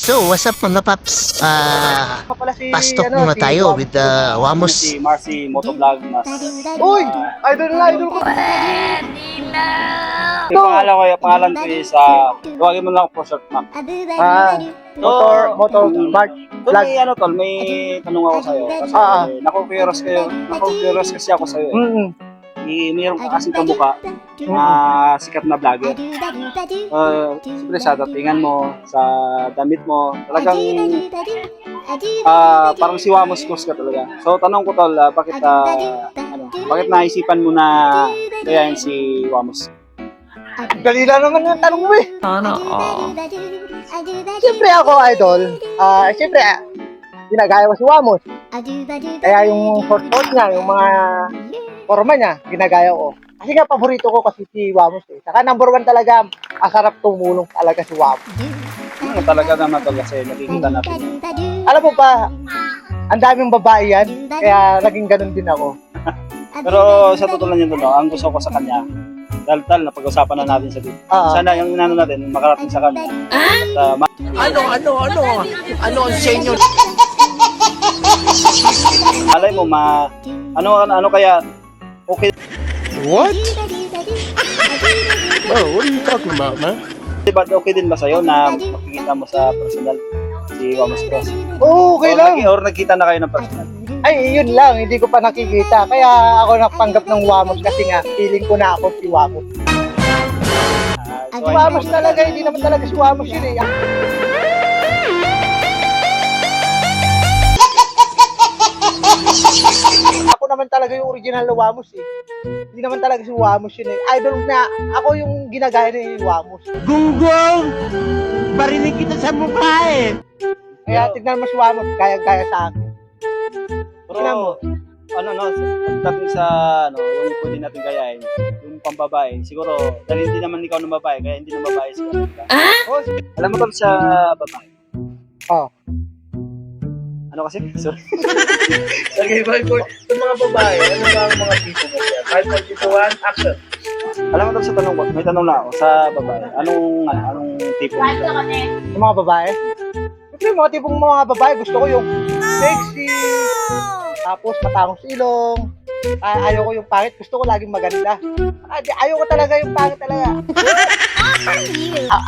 So, what's up mga paps? Pala si, Pastok ano, muna si tayo with Wamos. Si Marcy Motovlog mas Uy! Idol ko! yung pangalan ko is tawagin mo lang ako for short ma'am. Motor March Tol, Vlog. may tol, may tanong ako sa'yo kasi naku-curious kasi ako sa'yo. Mayroon ka kasing kamukha na sikat na vlogger. Siyempre sa datingan mo, sa damit mo, talagang parang si Wamos Cruz ka talaga. So tanong ko tol, bakit naisipan mo na kayain si Wamos? Dali lang naman yung tanong mo eh. Siyempre ako, idol. Siyempre, ginagaya ko si Wamos. Kaya yung short niya, yung mga forma niya, ginagaya ko. Kasi nga, paborito ko kasi si Wamos eh. Saka number 1 talaga, asarap tumulong talaga si Wamos. Talaga naman tol kasi nakikita natin. Alam mo ba, ang daming babae yan, kaya naging ganun din ako. Pero sa totoo lang yun, ang gusto ko sa kanya, dahil napag-usapan na natin sa dito. Sana yung inano natin, makarating sa kanya. Ano ang senyo? Malay mo, ano kaya, okay, What? Oh, what are you talking about, man? diba, okay din ba sa'yo na makikita mo sa personal si Wamos Cruz? Oo, okay lang. Or nagkita na kayo ng personal? Ay, yun lang, hindi ko pa nakikita. Kaya ako napanggap ng Wamos kasi nga, feeling ko na ako si Wamos. Si Wamos talaga, hindi naman talaga si Wamos yun eh. Ako naman talaga yung original na Wamos eh. Hindi naman talaga si Wamos yun eh. Idol na, ako yung ginagaya ni Wamos. Gunggong! Barinig kita sa mukha eh! Kaya tignan mo si Wamos, gaya sa akin. Tignan mo. Pagdating sa, yung pwede natin gayahin, yung pambabae, siguro, dahil hindi naman ikaw ng babae, kaya hindi ng babae siguro. Alam mo tol sa babae? Oh. Ano kasi? Sorry. Okay, sa mga babae, ano ba ang mga tipo mo yan? 5, 4, 1, action! Alam mo tol sa tanong ko, may tanong na ako sa babae. Anong tipo mo? Yung mga babae? Kasi yung mga tipong mga babae, gusto ko yung sexy, tapos matangos ilong. Ayaw ko yung pangit, gusto ko laging maganda. Ayaw ko talaga yung pangit talaga.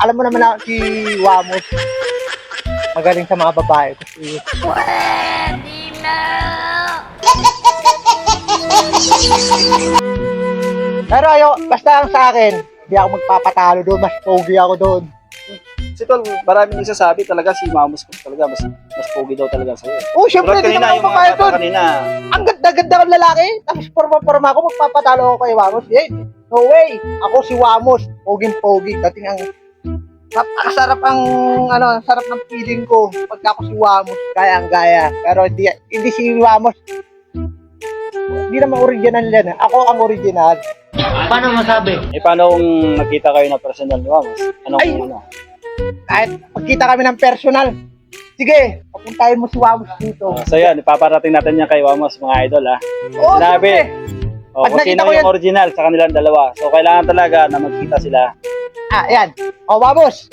Alam mo naman na si Wamos, magaling sa mga babae. Kasi pero basta ang sa akin, hindi ako magpapatalo doon, mas pogi ako doon. Si tol, maraming nagsasabi talaga si Wamos Cruz talaga, mas pogi daw talaga sa'yo. Oh, syempre, Tulad hindi kanina, naman yung ako papayag mga doon. kanina. Ang ganda-ganda ng lalaki, tapos forma-forma ako, magpapatalo ako kay Wamos. No way, ako si Wamos, poging-pogi. Dating ang napakasarap sarap ng feeling ko pagka ako si Wamos, gaya-gaya. Pero hindi si Wamos, hindi naman original yan. Ako ang original. Paano masabi? Paano kung nakita kayo na personal ni Wamos? Ay! Kahit pagkita kami ng personal, sige, papuntahin mo si Wamos dito. So yan, ipaparating natin yan kay Wamos, mga idol ha. Oo, Sinabi, siyempre. Pag kung nakita sino ko yung yan- original sa kanilang dalawa. So kailangan talaga na magkita sila. Yan. Wamos.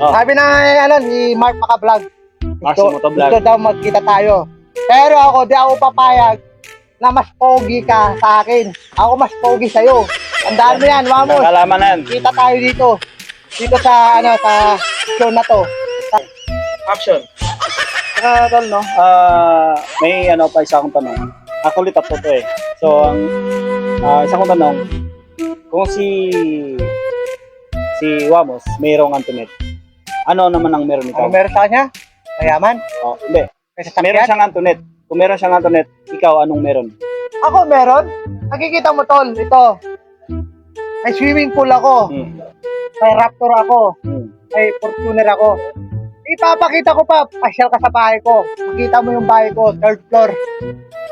Oh. Sabi na ni Mark Maka-vlog. Marcy Motovlog. Gusto daw magkita tayo. Pero ako, di ako papayag na mas pogi ka sa akin. Ako mas pogi sa'yo. Tandaan mo yan, Wamos. Kalamanan. Kita tayo dito. Dito sa, sa show na to. Action! Saka tol, no? May pa isa akong tanong. Actually, tatlo to eh. So, isa kong tanong, kung si Wamos mayroong Antoinette, ano naman ang meron ikaw? Ano meron sa kanya? Mayaman? Oh, hindi. May sasakyan? Meron siyang Antoinette. Kung meron siyang Antoinette, ikaw anong meron? Ako meron? Nakikita mo tol, ito. May swimming pool ako. May Raptor ako. May Fortuner ako. Ipapakita ko pa, pasyal ka sa bahay ko. Makita mo yung bahay ko, 3rd floor.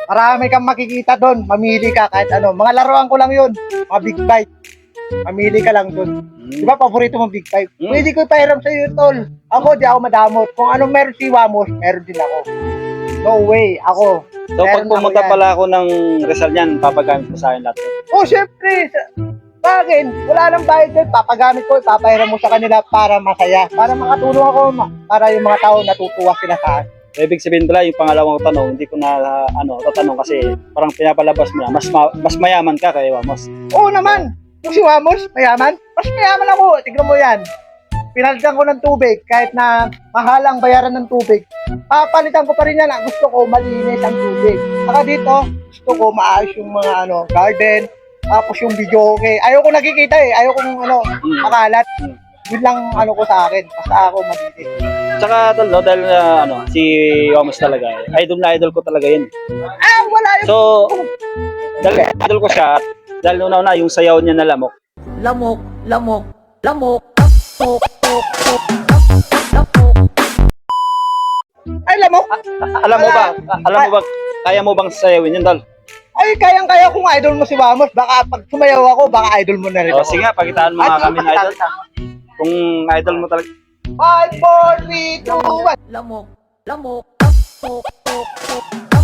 Marami kang makikita doon. Mamili ka kahit ano. Mga laruan ko lang yun. Mga big bite. Mamili ka lang doon. Di ba paborito mong big bite? Pwede ko ipahiram sa iyo, tol. Ako, di ako madamot. Kung anong meron si Wamos, meron din ako. No way, ako. So, pag Meron pumunta ako yan. pala ako ng Rizal niyan, papagamit ko sa akin lahat. Oh, syempre. Sa akin, wala nang bayad doon. Papagamit ko, ipapahiram mo sa kanila para masaya. Para makatulong ako, para yung mga tao natutuwa sila sa akin. Ibig sabihin pala, yung pangalawang tanong, hindi ko na tatanong kasi parang pinapalabas mo na, mas mayaman ka kay Wamos. Oo naman, kung si Wamos, mayaman. Mas mayaman ako, tignan mo yan. Pinalitan ko ng tubig, kahit na mahalang bayaran ng tubig. Papalitan ko pa rin yan, gusto ko malinis ang tubig. Saka dito, gusto ko maayos yung mga garden, tapos yung video okay. Ayoko nakikita ayoko makalat. Yun lang ko sa akin, basta ako malinis. Tsaka tol, no, dahil si Wamos talaga, idol na idol ko talaga yun. Wala yun. So, dahil idol ko siya, dahil una yung sayaw niya na lamok. Lamok, lamok, lamok, lamok, lamok, Ay, alam mo? Alam mo ba, kaya mo bang sayawin yun, tol? Ay, kayang-kaya kung idol mo si Wamos. Baka pag sumayaw ako, baka idol mo na rin O, ako. sige nga, pakitaan mo nga kami ng idol. Kung idol mo talaga. 5, 4, 3, 2, 1. lamok, lamok, lamok, lamok,